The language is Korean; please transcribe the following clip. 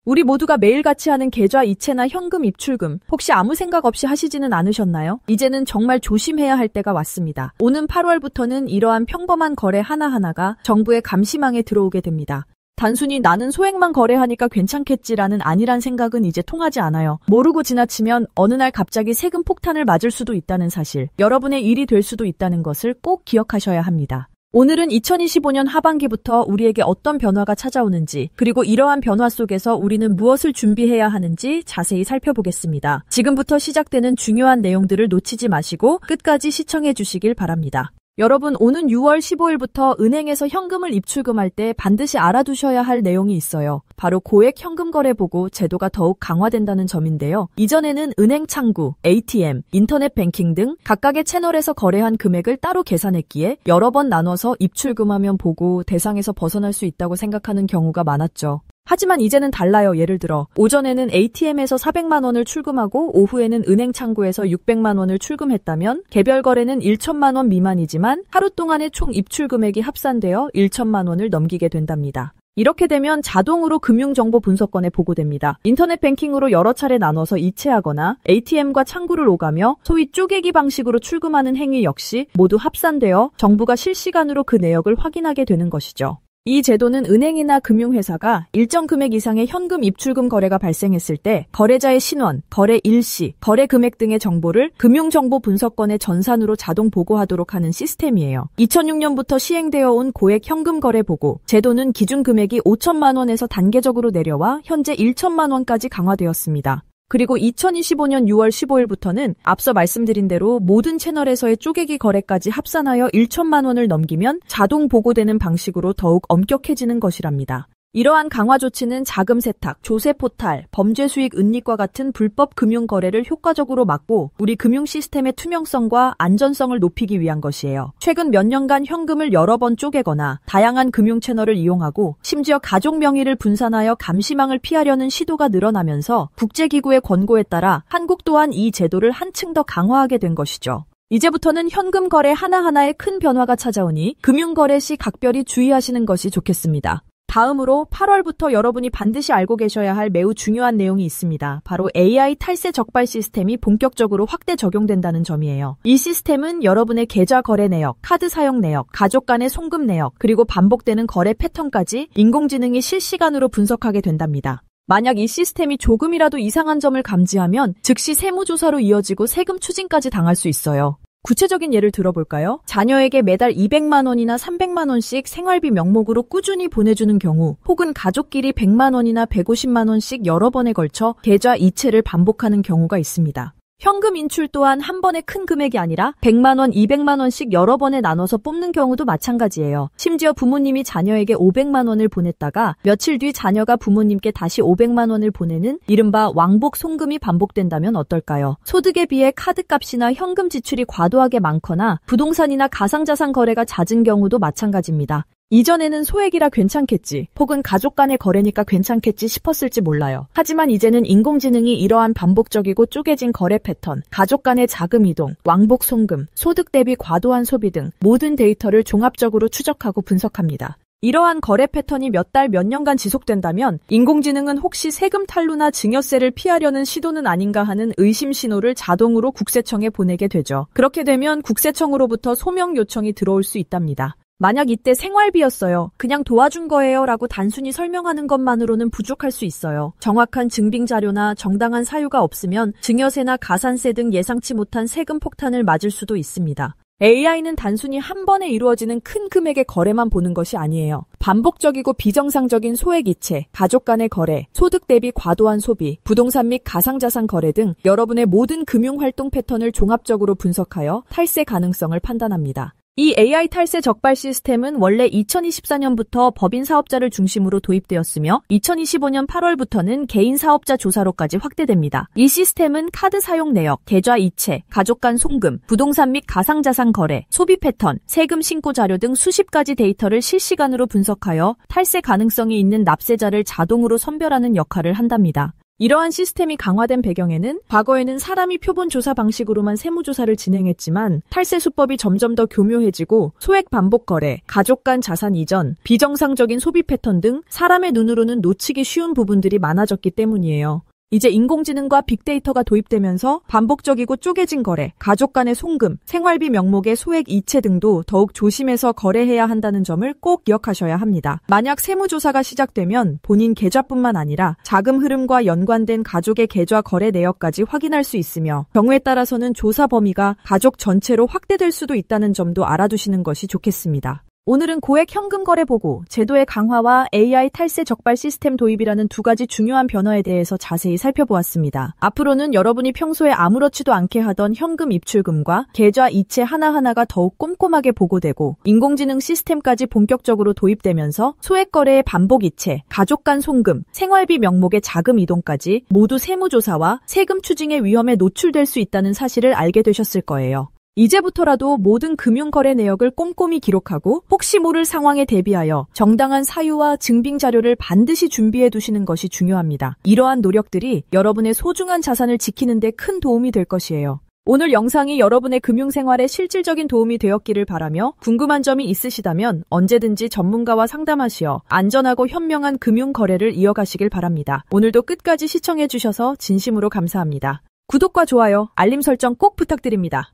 우리 모두가 매일같이 하는 계좌 이체나 현금 입출금, 혹시 아무 생각 없이 하시지는 않으셨나요? 이제는 정말 조심해야 할 때가 왔습니다. 오는 8월부터는 이러한 평범한 거래 하나하나가 정부의 감시망에 들어오게 됩니다. 단순히 나는 소액만 거래하니까 괜찮겠지라는 아니란 생각은 이제 통하지 않아요. 모르고 지나치면 어느 날 갑자기 세금 폭탄을 맞을 수도 있다는 사실, 여러분의 일이 될 수도 있다는 것을 꼭 기억하셔야 합니다. 오늘은 2025년 하반기부터 우리에게 어떤 변화가 찾아오는지, 그리고 이러한 변화 속에서 우리는 무엇을 준비해야 하는지 자세히 살펴보겠습니다. 지금부터 시작되는 중요한 내용들을 놓치지 마시고 끝까지 시청해 주시길 바랍니다. 여러분, 오는 6월 15일부터 은행에서 현금을 입출금할 때 반드시 알아두셔야 할 내용이 있어요. 바로 고액 현금 거래 보고 제도가 더욱 강화된다는 점인데요. 이전에는 은행 창구, ATM, 인터넷 뱅킹 등 각각의 채널에서 거래한 금액을 따로 계산했기에 여러 번 나눠서 입출금하면 보고 대상에서 벗어날 수 있다고 생각하는 경우가 많았죠. 하지만 이제는 달라요. 예를 들어 오전에는 ATM에서 400만 원을 출금하고 오후에는 은행 창구에서 600만 원을 출금했다면 개별 거래는 1천만 원 미만이지만 하루 동안의 총 입출 금액이 합산되어 1천만 원을 넘기게 된답니다. 이렇게 되면 자동으로 금융정보 분석관에 보고됩니다. 인터넷 뱅킹으로 여러 차례 나눠서 이체하거나 ATM과 창구를 오가며 소위 쪼개기 방식으로 출금하는 행위 역시 모두 합산되어 정부가 실시간으로 그 내역을 확인하게 되는 것이죠. 이 제도는 은행이나 금융회사가 일정 금액 이상의 현금 입출금 거래가 발생했을 때 거래자의 신원, 거래 일시, 거래 금액 등의 정보를 금융정보분석관에 전산으로 자동 보고하도록 하는 시스템이에요. 2006년부터 시행되어 온 고액 현금 거래 보고 제도는 기준 금액이 5천만 원에서 단계적으로 내려와 현재 1천만 원까지 강화되었습니다. 그리고 2025년 6월 15일부터는 앞서 말씀드린 대로 모든 채널에서의 쪼개기 거래까지 합산하여 1천만 원을 넘기면 자동 보고되는 방식으로 더욱 엄격해지는 것이랍니다. 이러한 강화 조치는 자금 세탁, 조세 포탈, 범죄 수익 은닉과 같은 불법 금융 거래를 효과적으로 막고 우리 금융 시스템의 투명성과 안전성을 높이기 위한 것이에요. 최근 몇 년간 현금을 여러 번 쪼개거나 다양한 금융 채널을 이용하고 심지어 가족 명의를 분산하여 감시망을 피하려는 시도가 늘어나면서 국제기구의 권고에 따라 한국 또한 이 제도를 한층 더 강화하게 된 것이죠. 이제부터는 현금 거래 하나하나에 큰 변화가 찾아오니 금융 거래 시 각별히 주의하시는 것이 좋겠습니다. 다음으로 8월부터 여러분이 반드시 알고 계셔야 할 매우 중요한 내용이 있습니다. 바로 AI 탈세 적발 시스템이 본격적으로 확대 적용된다는 점이에요. 이 시스템은 여러분의 계좌 거래 내역, 카드 사용 내역, 가족 간의 송금 내역, 그리고 반복되는 거래 패턴까지 인공지능이 실시간으로 분석하게 된답니다. 만약 이 시스템이 조금이라도 이상한 점을 감지하면 즉시 세무조사로 이어지고 세금 추징까지 당할 수 있어요. 구체적인 예를 들어볼까요? 자녀에게 매달 200만 원이나 300만 원씩 생활비 명목으로 꾸준히 보내주는 경우, 혹은 가족끼리 100만 원이나 150만 원씩 여러 번에 걸쳐 계좌 이체를 반복하는 경우가 있습니다. 현금 인출 또한 한 번에 큰 금액이 아니라 100만 원, 200만 원씩 여러 번에 나눠서 뽑는 경우도 마찬가지예요. 심지어 부모님이 자녀에게 500만 원을 보냈다가 며칠 뒤 자녀가 부모님께 다시 500만 원을 보내는 이른바 왕복 송금이 반복된다면 어떨까요? 소득에 비해 카드값이나 현금 지출이 과도하게 많거나 부동산이나 가상자산 거래가 잦은 경우도 마찬가지입니다. 이전에는 소액이라 괜찮겠지, 혹은 가족 간의 거래니까 괜찮겠지 싶었을지 몰라요. 하지만 이제는 인공지능이 이러한 반복적이고 쪼개진 거래 패턴, 가족 간의 자금 이동, 왕복 송금, 소득 대비 과도한 소비 등 모든 데이터를 종합적으로 추적하고 분석합니다. 이러한 거래 패턴이 몇 달, 몇 년간 지속된다면 인공지능은 혹시 세금 탈루나 증여세를 피하려는 시도는 아닌가 하는 의심 신호를 자동으로 국세청에 보내게 되죠. 그렇게 되면 국세청으로부터 소명 요청이 들어올 수 있답니다. 만약 이때 생활비였어요, 그냥 도와준 거예요 라고 단순히 설명하는 것만으로는 부족할 수 있어요. 정확한 증빙 자료나 정당한 사유가 없으면 증여세나 가산세 등 예상치 못한 세금 폭탄을 맞을 수도 있습니다. AI는 단순히 한 번에 이루어지는 큰 금액의 거래만 보는 것이 아니에요. 반복적이고 비정상적인 소액 이체, 가족 간의 거래, 소득 대비 과도한 소비, 부동산 및 가상자산 거래 등 여러분의 모든 금융활동 패턴을 종합적으로 분석하여 탈세 가능성을 판단합니다. 이 AI 탈세 적발 시스템은 원래 2024년부터 법인 사업자를 중심으로 도입되었으며 2025년 8월부터는 개인 사업자 조사로까지 확대됩니다. 이 시스템은 카드 사용 내역, 계좌 이체, 가족 간 송금, 부동산 및 가상자산 거래, 소비 패턴, 세금 신고 자료 등 수십 가지 데이터를 실시간으로 분석하여 탈세 가능성이 있는 납세자를 자동으로 선별하는 역할을 한답니다. 이러한 시스템이 강화된 배경에는 과거에는 사람이 표본 조사 방식으로만 세무조사를 진행했지만 탈세 수법이 점점 더 교묘해지고 소액 반복 거래, 가족 간 자산 이전, 비정상적인 소비 패턴 등 사람의 눈으로는 놓치기 쉬운 부분들이 많아졌기 때문이에요. 이제 인공지능과 빅데이터가 도입되면서 반복적이고 쪼개진 거래, 가족 간의 송금, 생활비 명목의 소액 이체 등도 더욱 조심해서 거래해야 한다는 점을 꼭 기억하셔야 합니다. 만약 세무조사가 시작되면 본인 계좌뿐만 아니라 자금 흐름과 연관된 가족의 계좌 거래 내역까지 확인할 수 있으며 경우에 따라서는 조사 범위가 가족 전체로 확대될 수도 있다는 점도 알아두시는 것이 좋겠습니다. 오늘은 고액 현금 거래 보고, 제도의 강화와 AI 탈세 적발 시스템 도입이라는 두 가지 중요한 변화에 대해서 자세히 살펴보았습니다. 앞으로는 여러분이 평소에 아무렇지도 않게 하던 현금 입출금과 계좌 이체 하나하나가 더욱 꼼꼼하게 보고되고 인공지능 시스템까지 본격적으로 도입되면서 소액 거래의 반복 이체, 가족 간 송금, 생활비 명목의 자금 이동까지 모두 세무조사와 세금 추징의 위험에 노출될 수 있다는 사실을 알게 되셨을 거예요. 이제부터라도 모든 금융거래 내역을 꼼꼼히 기록하고 혹시 모를 상황에 대비하여 정당한 사유와 증빙 자료를 반드시 준비해 두시는 것이 중요합니다. 이러한 노력들이 여러분의 소중한 자산을 지키는 데 큰 도움이 될 것이에요. 오늘 영상이 여러분의 금융생활에 실질적인 도움이 되었기를 바라며 궁금한 점이 있으시다면 언제든지 전문가와 상담하시어 안전하고 현명한 금융거래를 이어가시길 바랍니다. 오늘도 끝까지 시청해 주셔서 진심으로 감사합니다. 구독과 좋아요, 알림 설정 꼭 부탁드립니다.